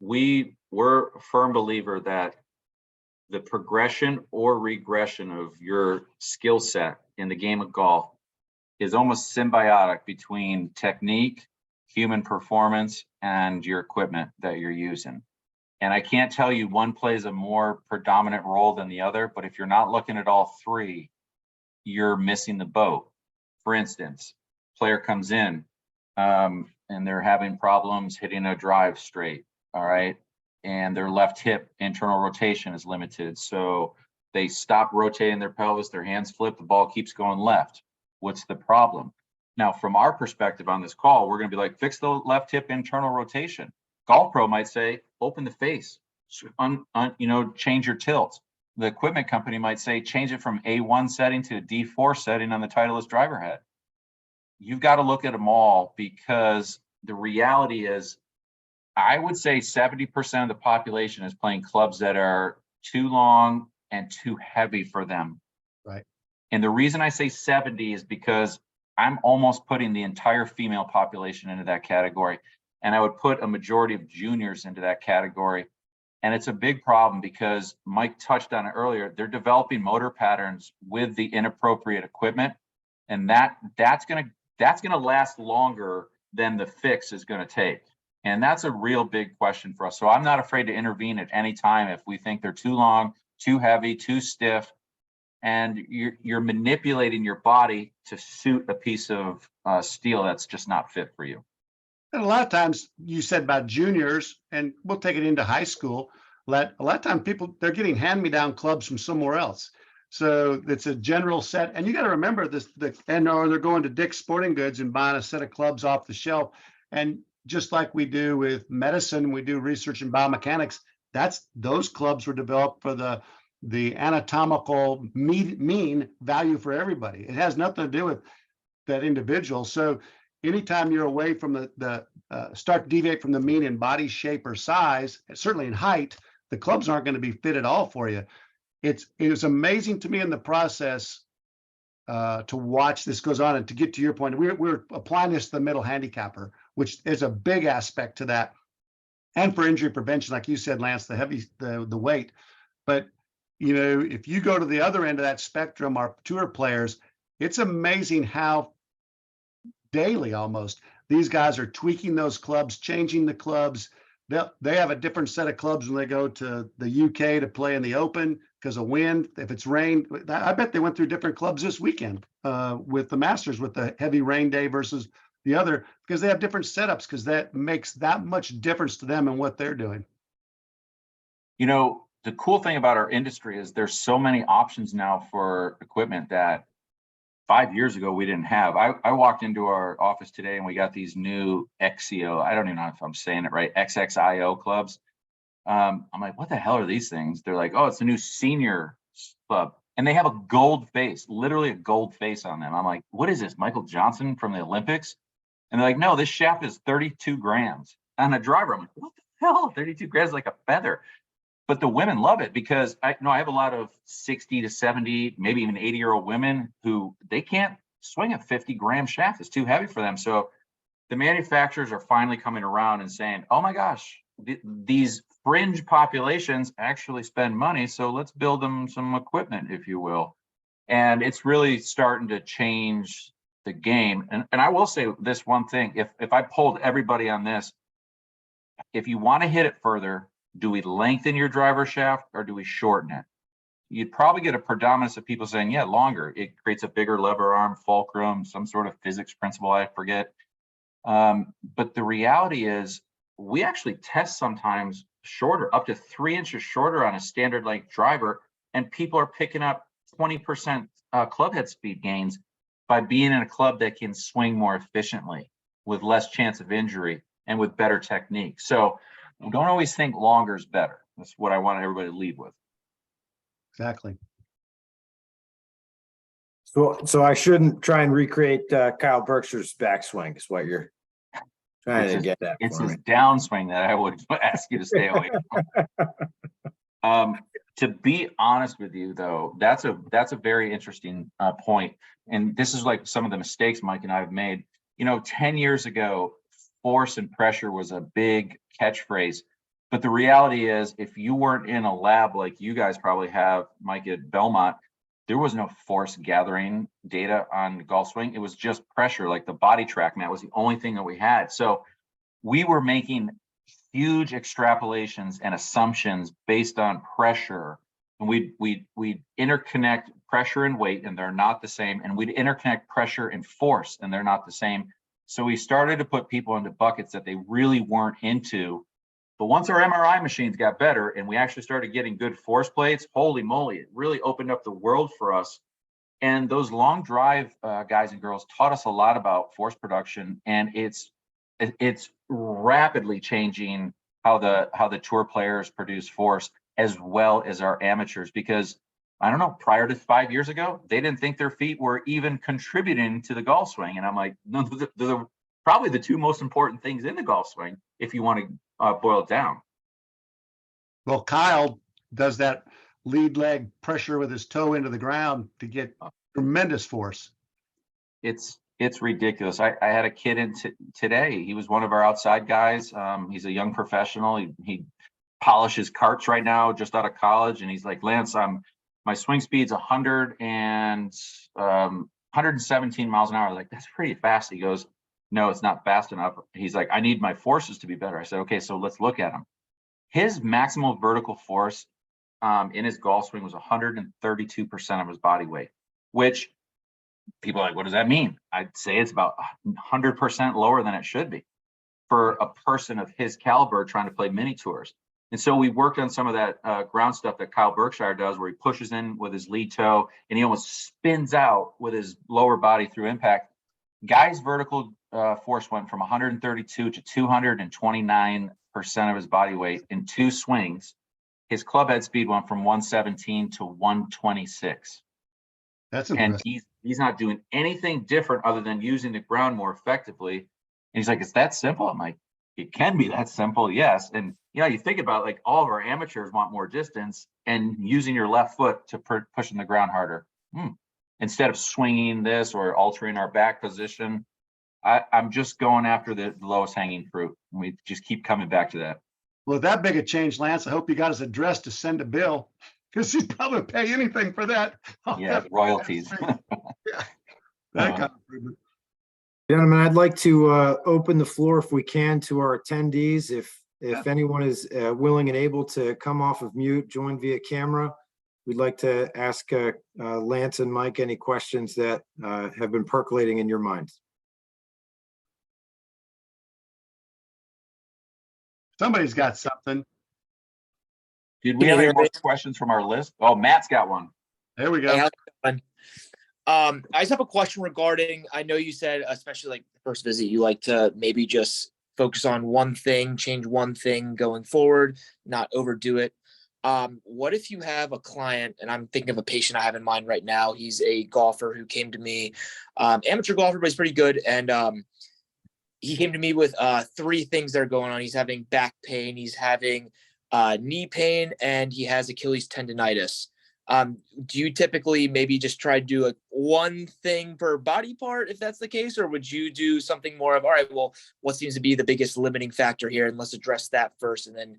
We're a firm believer that the progression or regression of your skill set in the game of golf is almost symbiotic between technique, human performance, and your equipment that you're using. And I can't tell you one plays a more predominant role than the other, but if you're not looking at all 3, you're missing the boat. For instance, player comes in and they're having problems hitting a drive straight, all right? And their left hip internal rotation is limited. So they stop rotating their pelvis, their hands flip, the ball keeps going left. What's the problem? Now, from our perspective on this call, we're going to be like, fix the left hip internal rotation. Golf pro might say, open the face, change your tilt. The equipment company might say, change it from A1 setting to a D4 setting on the Titleist driver head. You've got to look at them all, because the reality is, I would say 70% of the population is playing clubs that are too long and too heavy for them. Right. And the reason I say 70 is because I'm almost putting the entire female population into that category. And I would put a majority of juniors into that category. And it's a big problem because Mike touched on it earlier. They're developing motor patterns with the inappropriate equipment, and that's gonna last longer than the fix is gonna take. And that's a real big question for us. So I'm not afraid to intervene at any time if we think they're too long, too heavy, too stiff, and you're manipulating your body to suit a piece of steel that's just not fit for you. And a lot of times, you said about juniors, and we'll take it into high school. A lot of times people, they're getting hand-me-down clubs from somewhere else. So it's a general set. And you got to remember this, or they're going to Dick's Sporting Goods and buying a set of clubs off the shelf. And just like we do with medicine, we do research in biomechanics, those clubs were developed for the anatomical mean value for everybody. It has nothing to do with that individual. So anytime you're away from start to deviate from the mean in body shape or size, certainly in height, the clubs aren't going to be fit at all for you. It was amazing to me in the process to watch this goes on. And to get to your point, we're applying this to the middle handicapper, which is a big aspect to that. And for injury prevention, like you said, Lance, the weight. But, if you go to the other end of that spectrum, our tour players, it's amazing how daily almost These guys are tweaking those clubs, changing the clubs. They have a different set of clubs when they go to the UK to play in the Open because of wind. If it's rain, I bet they went through different clubs this weekend with the Masters with the heavy rain day versus the other, because they have different setups, because that makes that much difference to them and what they're doing. You know, the cool thing about our industry is there's so many options now for equipment that 5 years ago we didn't have. I walked into our office today and we got these new XCO, I don't even know if I'm saying it right, XXIO clubs. I'm like, what the hell are these things? They're like, oh, it's a new senior club. And they have a gold face, literally a gold face on them. I'm like, what is this, Michael Johnson from the Olympics? And they're like, no, this shaft is 32 grams. On a driver, I'm like, what the hell? 32 grams like a feather. But the women love it because I have a lot of 60 to 70, maybe even 80-year-old women who they can't swing a 50-gram shaft. It's too heavy for them. So the manufacturers are finally coming around and saying, oh my gosh, these fringe populations actually spend money. So let's build them some equipment, if you will. And it's really starting to change the game. And I will say this one thing, if I polled everybody on this, if you want to hit it further, do we lengthen your driver shaft or do we shorten it? You'd probably get a predominance of people saying, yeah, longer. It creates a bigger lever arm, fulcrum, some sort of physics principle, I forget. But the reality is we actually test sometimes shorter, up to 3 inches shorter on a standard length driver, and people are picking up 20% club head speed gains by being in a club that can swing more efficiently with less chance of injury and with better technique. So don't always think longer is better. That's what I want everybody to leave with. Exactly. So I shouldn't try and recreate Kyle Berkshire's backswing is what you're trying to get at. It's his downswing that I would ask you to stay away from. To be honest with you, though, that's a very interesting point. And this is like some of the mistakes Mike and I have made. You know, 10 years ago, force and pressure was a big catchphrase. But the reality is, if you weren't in a lab like you guys probably have, Mike, at Belmont, there was no force gathering data on golf swing. It was just pressure, like the body track mat was the only thing that we had. So we were making huge extrapolations and assumptions based on pressure. And we'd interconnect pressure and weight, and they're not the same. And we'd interconnect pressure and force, and they're not the same. So we started to put people into buckets that they really weren't into. But once our MRI machines got better and we actually started getting good force plates, holy moly, it really opened up the world for us. And those long drive guys and girls taught us a lot about force production, and it's rapidly changing how the tour players produce force as well as our amateurs. Because I don't know, prior to 5 years ago, they didn't think their feet were even contributing to the golf swing. And I'm like, no, they're probably the two most important things in the golf swing if you want to boil it down. Well, Kyle does that lead leg pressure with his toe into the ground to get tremendous force. It's ridiculous. I had a kid in today. He was one of our outside guys. He's a young professional. He polishes carts right now, just out of college. And he's like, Lance, my swing speed's 117 miles an hour. Like, that's pretty fast. He goes, no, it's not fast enough. He's like, I need my forces to be better. I said, okay, so let's look at him. His maximal vertical force in his golf swing was 132% of his body weight, which people are like, what does that mean? I'd say it's about 100% lower than it should be for a person of his caliber trying to play mini tours. And so we worked on some of that ground stuff that Kyle Berkshire does, where he pushes in with his lead toe and he almost spins out with his lower body through impact. Guy's vertical force went from 132 to 229% of his body weight in 2 swings. His club head speed went from 117 to 126. That's impressive. And he's not doing anything different other than using the ground more effectively. And he's like, it's that simple? I'm like, it can be that simple, yes. And you think about, like, all of our amateurs want more distance, and using your left foot to pushing the ground harder. Instead of swinging this or altering our back position, I'm just going after the lowest hanging fruit. And we just keep coming back to that. Well, that big a change, Lance, I hope you got his address to send a bill, because he'd probably pay anything for that. Yeah, royalties. Yeah, that kind of improvement. Gentlemen, I'd like to open the floor if we can to our attendees. If anyone is willing and able to come off of mute, join via camera, we'd like to ask Lance and Mike any questions that have been percolating in your minds. Somebody's got something. Did we Can you have any hear more me? questions from our list? Oh, Matt's got one. There we Hey, go. how's it going? I just have a question regarding, I know you said, especially like the first visit, you like to maybe just focus on one thing, change one thing going forward, not overdo it. What if you have a client, and I'm thinking of a patient I have in mind right now. He's a golfer who came to me, amateur golfer, but he's pretty good. And he came to me with 3 things that are going on. He's having back pain, he's having knee pain, and he has Achilles tendonitis. Do you typically maybe just try to do one thing per body part if that's the case, or would you do something more of, all right, well, what seems to be the biggest limiting factor here, and let's address that first and then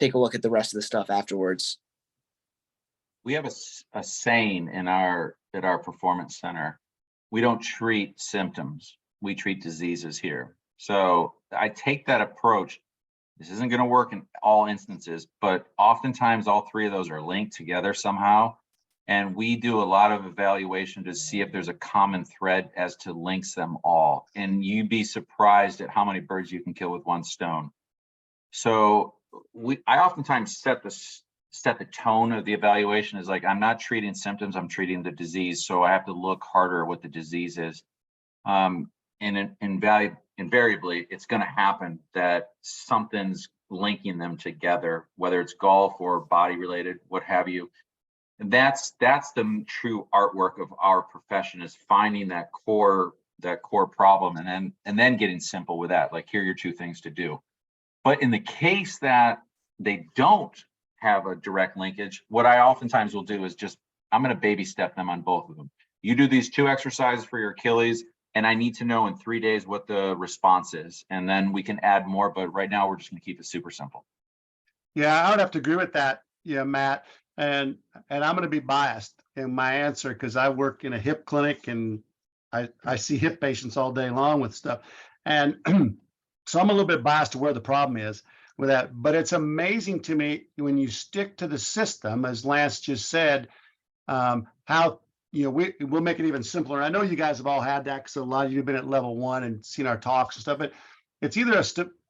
take a look at the rest of the stuff afterwards? We have a saying at our performance center. We don't treat symptoms, we treat diseases here. So I take that approach. This isn't going to work in all instances, but oftentimes all 3 of those are linked together somehow. And we do a lot of evaluation to see if there's a common thread as to links them all. And you'd be surprised at how many birds you can kill with one stone. So I oftentimes set the tone of the evaluation is like, I'm not treating symptoms, I'm treating the disease. So I have to look harder at what the disease is. And invariably, it's going to happen that something's linking them together, whether it's golf or body related, what have you. And that's the true artwork of our profession, is finding that core problem and then getting simple with that. Like, here are your 2 things to do. But in the case that they don't have a direct linkage, what I oftentimes will do is I'm going to baby step them on both of them. You do these 2 exercises for your Achilles, and I need to know in 3 days what the response is. And then we can add more, but right now we're just going to keep it super simple. Yeah, I would have to agree with that. Yeah, Matt. And I'm going to be biased in my answer because I work in a hip clinic and I see hip patients all day long with stuff. And so I'm a little bit biased to where the problem is with that. But it's amazing to me when you stick to the system, as Lance just said, how, we'll make it even simpler. I know you guys have all had that because a lot of you have been at level 1 and seen our talks and stuff, but it's either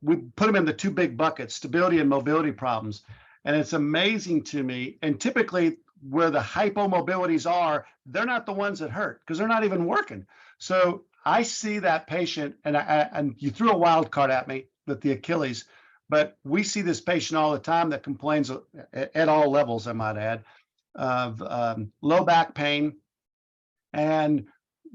we put them in the 2 big buckets, stability and mobility problems. And it's amazing to me. And typically where the hypomobilities are, they're not the ones that hurt because they're not even working. So I see that patient, and you threw a wild card at me with the Achilles, but we see this patient all the time that complains at all levels, I might add, of low back pain and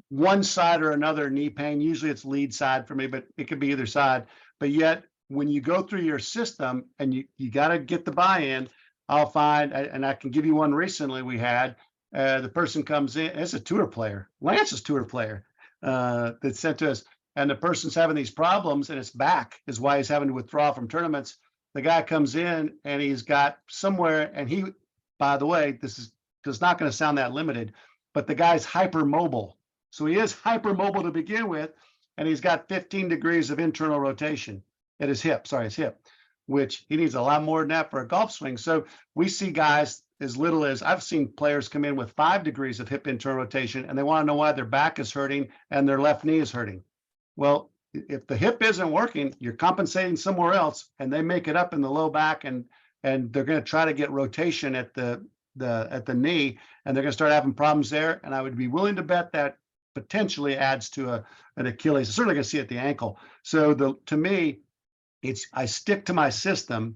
one side or another knee pain. Usually it's lead side for me, but it could be either side. But yet when you go through your system and you got to get the buy-in, I'll find, and I can give you one recently we had, the person comes in, it's a tour player, Lance's tour player, that sent to us, and the person's having these problems and it's back is why he's having to withdraw from tournaments. The guy comes in and he's got somewhere, and he, by the way, this is not going to sound that limited, but the guy's hypermobile. So he is hypermobile to begin with, and he's got 15 degrees of internal rotation at his hip, which he needs a lot more than that for a golf swing. So we see guys as little as, I've seen players come in with 5 degrees of hip internal rotation, and they want to know why their back is hurting and their left knee is hurting. Well, if the hip isn't working, you're compensating somewhere else, and they make it up in the low back, and they're going to try to get rotation at the knee, and they're going to start having problems there. And I would be willing to bet that potentially adds to an Achilles. I'm certainly going to see it at the ankle. So to me, I stick to my system,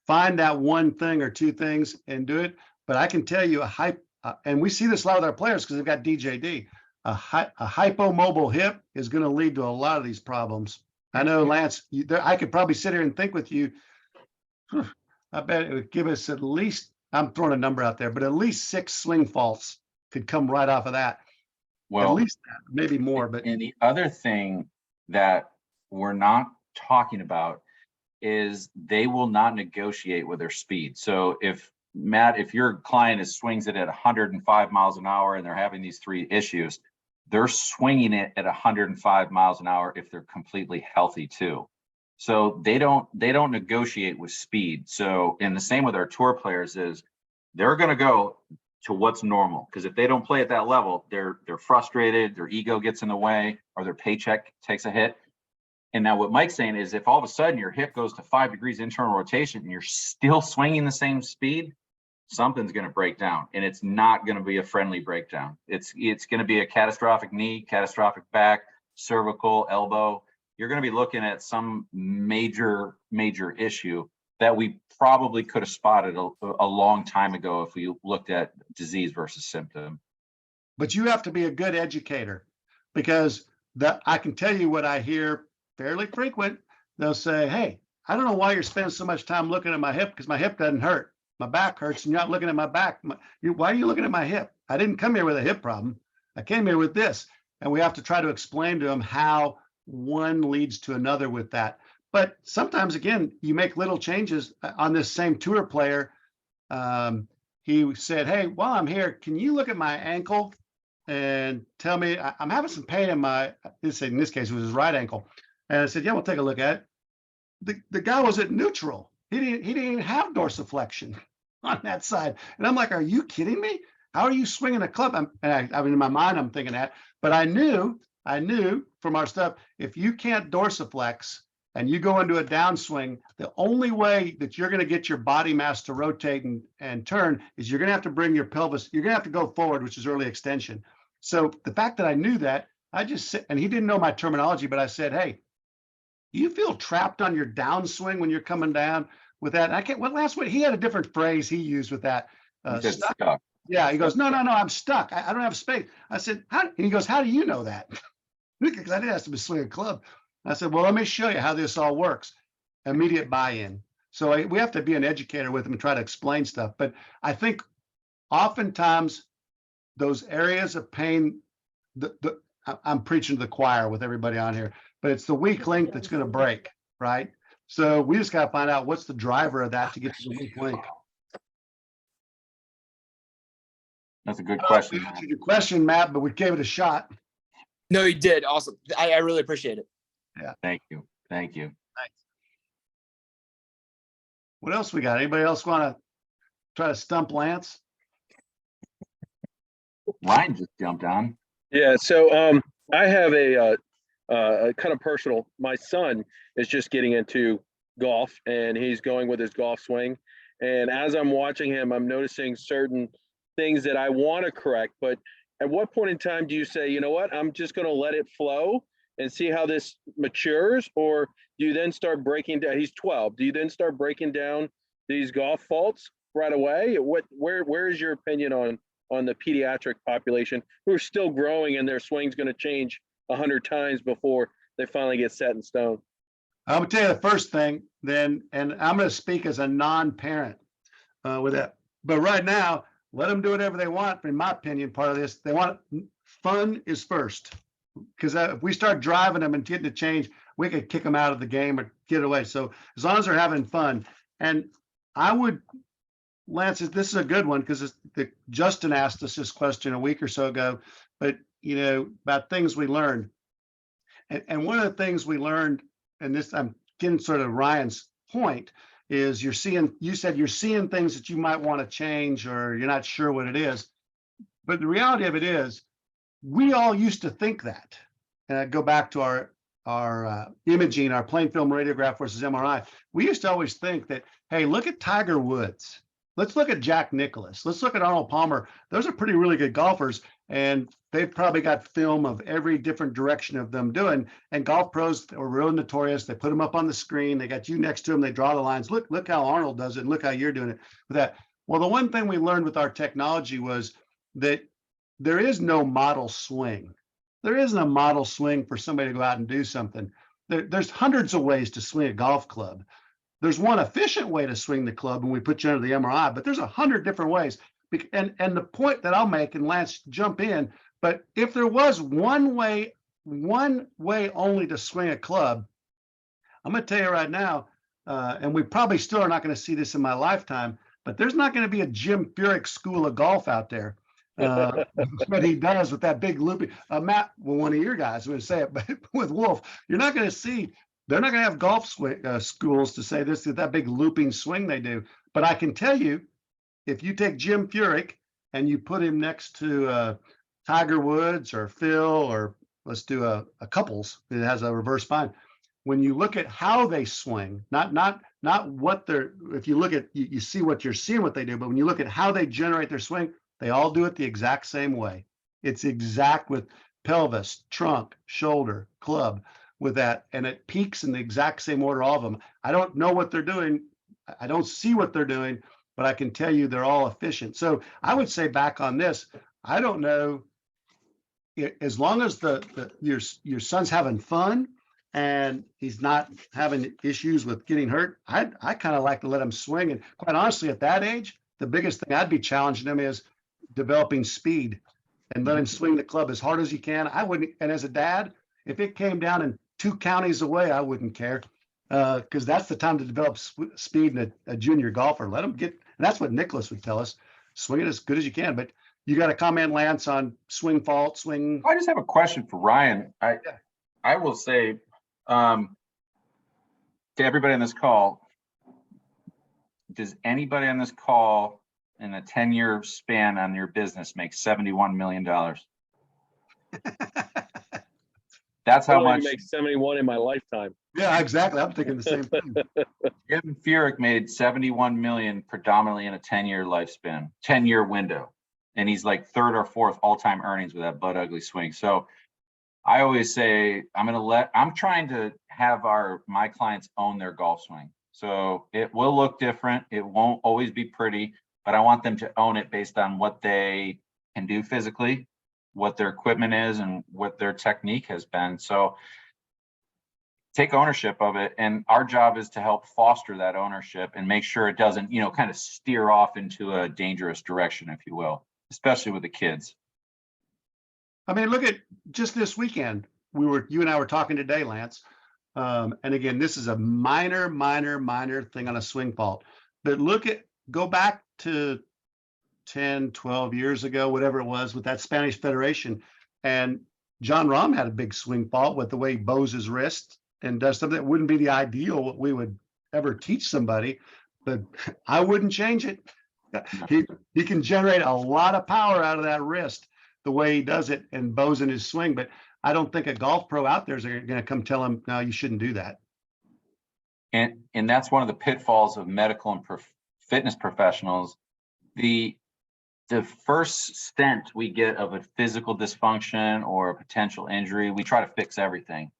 find that one thing or 2 things and do it. But I can tell you and we see this a lot with our players because they've got DJD. A hypomobile hip is going to lead to a lot of these problems. I know, Lance, I could probably sit here and think with you. I bet it would give us at least, I'm throwing a number out there, but at least 6 sling faults could come right off of that. Well, at least that, maybe more. But and the other thing that we're not talking about is they will not negotiate with their speed. So if Matt, if your client swings it at 105 miles an hour and they're having these 3 issues, they're swinging it at 105 miles an hour if they're completely healthy too. So they don't negotiate with speed. So, and the same with our tour players is they're going to go to what's normal, because if they don't play at that level, they're frustrated, their ego gets in the way, or their paycheck takes a hit. And now what Mike's saying is if all of a sudden your hip goes to 5 degrees internal rotation and you're still swinging the same speed, something's going to break down, and it's not going to be a friendly breakdown. It's going to be a catastrophic knee, catastrophic back, cervical, elbow. You're going to be looking at some major issue that we probably could have spotted a long time ago if we looked at disease versus symptom. But you have to be a good educator, because I can tell you what I hear fairly frequent. They'll say, hey, I don't know why you're spending so much time looking at my hip, because my hip doesn't hurt. My back hurts and you're not looking at my back. Why are you looking at my hip? I didn't come here with a hip problem. I came here with this. And we have to try to explain to them how one leads to another with that. But sometimes, again, you make little changes. On this same tour player, he said, hey, while I'm here, can you look at my ankle and tell me, I'm having some pain in in this case, it was his right ankle. And I said, yeah, we'll take a look at it. The guy was at neutral. He didn't even have dorsiflexion on that side. And I'm like, are you kidding me? How are you swinging a club? I mean, in my mind, I'm thinking that, but I knew from our stuff, if you can't dorsiflex and you go into a downswing, the only way that you're going to get your body mass to rotate and turn is you're going to have to bring your pelvis, you're going to have to go forward, which is early extension. So the fact that I knew that, I just said, and he didn't know my terminology, but I said, hey, you feel trapped on your downswing when you're coming down with that? And I can't, what last week, he had a different phrase he used with that. Stuck. Yeah, he goes, no, I'm stuck. I don't have space. I said, how? And he goes, how do you know that? Because I didn't ask him to swing a club. I said, well, let me show you how this all works. Immediate buy-in. So we have to be an educator with him and try to explain stuff. But I think oftentimes those areas of pain, I'm preaching to the choir with everybody on here, but it's the weak link that's going to break, right? So we just got to find out what's the driver of that to get to the weak link. That's a good question. We answered your question, Matt, but we gave it a shot. No, you did. Awesome. I really appreciate it. Yeah. Thank you. Thanks. What else we got? Anybody else want to try to stump Lance? Ryan just jumped on. Yeah, so I have a kind of personal. My son is just getting into golf, and he's going with his golf swing. And as I'm watching him, I'm noticing certain things that I want to correct. But at what point in time do you say, you know what, I'm just going to let it flow and see how this matures? Or do you then start breaking down? He's 12. Do you then start breaking down these golf faults right away? Where is your opinion on the pediatric population who are still growing and their swing's going to change 100 times before they finally get set in stone? I'm going to tell you the first thing then, and I'm going to speak as a non-parent with that. But right now, let them do whatever they want. In my opinion, part of this, they want fun is first. Because if we start driving them and getting to change, we could kick them out of the game or get it away. So as long as they're having fun, and I would, Lance, this is a good one because Justin asked us this question a week or so ago, but about things we learned. And one of the things we learned, and this I'm getting sort of Ryan's point, is you said you're seeing things that you might want to change or you're not sure what it is. But the reality of it is, we all used to think that. And I go back to our imaging, our plain film radiograph versus MRI. We used to always think that, hey, look at Tiger Woods. Let's look at Jack Nicklaus. Let's look at Arnold Palmer. Those are pretty really good golfers. And they've probably got film of every different direction of them doing. And golf pros are real notorious. They put them up on the screen. They got you next to them. They draw the lines. Look how Arnold does it. And look how you're doing it with that. Well, the one thing we learned with our technology was that there is no model swing. There isn't a model swing for somebody to go out and do something. There's hundreds of ways to swing a golf club. There's one efficient way to swing the club when we put you under the MRI, but there's 100 different ways. And the point that I'll make, and Lance, jump in, but if there was one way only to swing a club, I'm going to tell you right now, and we probably still are not going to see this in my lifetime, but there's not going to be a Jim Furyk school of golf out there. But he does with that big looping. Matt, well, one of your guys would say it, but with Wolf, you're not going to see, they're not going to have golf schools to say this, that big looping swing they do. But I can tell you, if you take Jim Furyk and you put him next to Tiger Woods or Phil, or let's do a couples that has a reverse spine. When you look at how they swing, not what they're, if you look at, you see what you're seeing, what they do, but when you look at how they generate their swing, they all do it the exact same way. It's exact with pelvis, trunk, shoulder, club with that. And it peaks in the exact same order, all of them. I don't know what they're doing. I don't see what they're doing, but I can tell you they're all efficient. So I would say back on this, I don't know, as long as your son's having fun and he's not having issues with getting hurt, I kind of like to let him swing. And quite honestly, at that age, the biggest thing I'd be challenging him is developing speed and let him swing the club as hard as he can. I wouldn't, and as a dad, if it came down in 2 counties away, I wouldn't care, because that's the time to develop speed in a junior golfer. Let him get, and that's what Nicholas would tell us, swing it as good as you can. But you got to comment, Lance, on swing fault, swing. I just have a question for Ryan. I will say to everybody on this call, does anybody on this call in a 10-year span on your business make $71 million? That's how much. Make 71 in my lifetime. Yeah, exactly. I'm thinking the same thing. Jim Furyk made 71 million predominantly in a 10-year lifespan, 10-year window. And he's like 3rd or 4th all-time earnings with that butt ugly swing. So I always say, I'm trying to have my clients own their golf swing. So it will look different. It won't always be pretty, but I want them to own it based on what they can do physically, what their equipment is, and what their technique has been. So take ownership of it. And our job is to help foster that ownership and make sure it doesn't, kind of steer off into a dangerous direction, if you will, especially with the kids. I mean, look at just this weekend. You and I were talking today, Lance. And again, this is a minor thing on a swing fault. But go back to 10, 12 years ago, whatever it was, with that Spanish Federation. And John Rahm had a big swing fault with the way he bows his wrist and does something that wouldn't be the ideal what we would ever teach somebody, but I wouldn't change it. He can generate a lot of power out of that wrist the way he does it and bows in his swing. But I don't think a golf pro out there is going to come tell him, no, you shouldn't do that. And that's one of the pitfalls of medical and fitness professionals. The first stent we get of a physical dysfunction or a potential injury, we try to fix everything.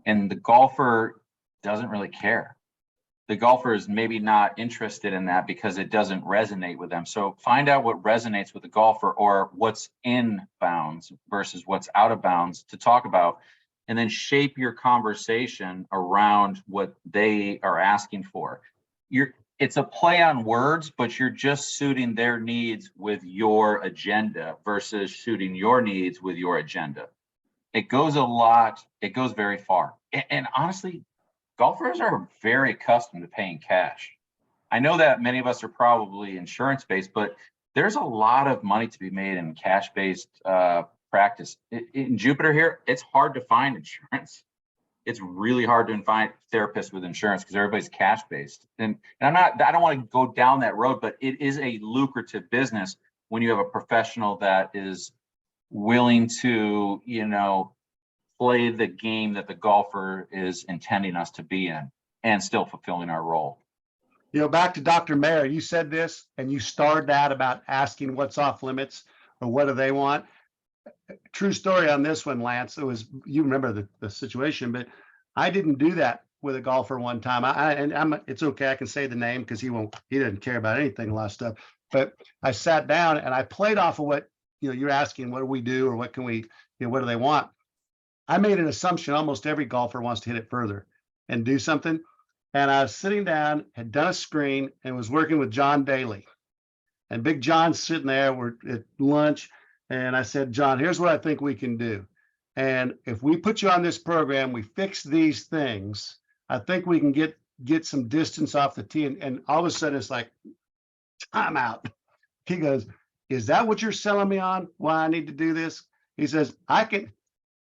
And the golfer doesn't really care. The golfer is maybe not interested in that because it doesn't resonate with them. So find out what resonates with the golfer, or what's in bounds versus what's out of bounds to talk about, and then shape your conversation around what they are asking for. It's a play on words, but you're just suiting their needs with your agenda versus suiting your needs with your agenda. It goes very far. And honestly, golfers are very accustomed to paying cash. I know that many of us are probably insurance-based, but there's a lot of money to be made in cash-based practice. In Jupiter here, it's hard to find insurance. It's really hard to find therapists with insurance because everybody's cash-based. And I don't want to go down that road, but it is a lucrative business when you have a professional that is willing to, play the game that the golfer is intending us to be in and still fulfilling our role. Back to Dr. Mayer, you said this and you starred that about asking what's off limits or what do they want. True story on this one, Lance. It was, you remember the situation, but I didn't do that with a golfer one time. It's okay. I can say the name because he doesn't care about anything, a lot of stuff. But I sat down and I played off of what, you're asking, what do we do? Or what can we, what do they want? I made an assumption almost every golfer wants to hit it further and do something. And I was sitting down, had done a screen, and was working with John Daly. And Big John's sitting there, we're at lunch, and I said, John, here's what I think we can do. And if we put you on this program, we fix these things, I think we can get some distance off the tee. And all of a sudden it's like, time out. He goes, is that what you're selling me on? Why I need to do this? He says, I can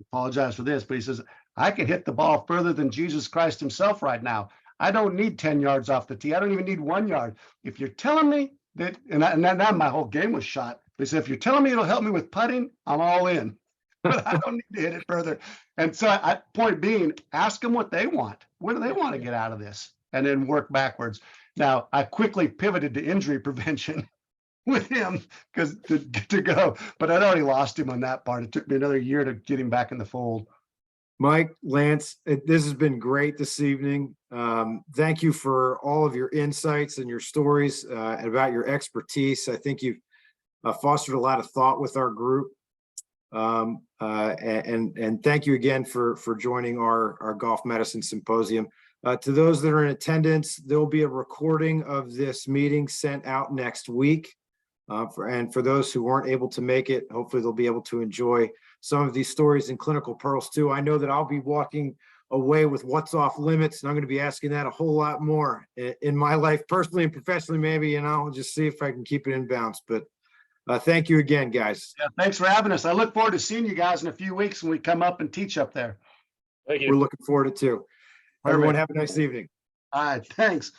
apologize for this, but he says, I can hit the ball further than Jesus Christ himself right now. I don't need 10 yards off the tee. I don't even need 1 yard. If you're telling me that, and now my whole game was shot. He said, if you're telling me it'll help me with putting, I'm all in. But I don't need to hit it further. And so point being, ask them what they want. What do they want to get out of this? And then work backwards. Now, I quickly pivoted to injury prevention with him because to go, but I'd already lost him on that part. It took me another year to get him back in the fold. Mike, Lance, this has been great this evening. Thank you for all of your insights and your stories about your expertise. I think you've fostered a lot of thought with our group. And thank you again for joining our golf medicine symposium. To those that are in attendance, there will be a recording of this meeting sent out next week. And for those who weren't able to make it, hopefully they'll be able to enjoy some of these stories and clinical pearls too. I know that I'll be walking away with what's off limits, and I'm going to be asking that a whole lot more in my life, personally and professionally. Maybe, I'll just see if I can keep it in bounds. But thank you again, guys. Yeah, thanks for having us. I look forward to seeing you guys in a few weeks when we come up and teach up there. Thank you. We're looking forward to it too. Everyone have a nice evening. All right, thanks.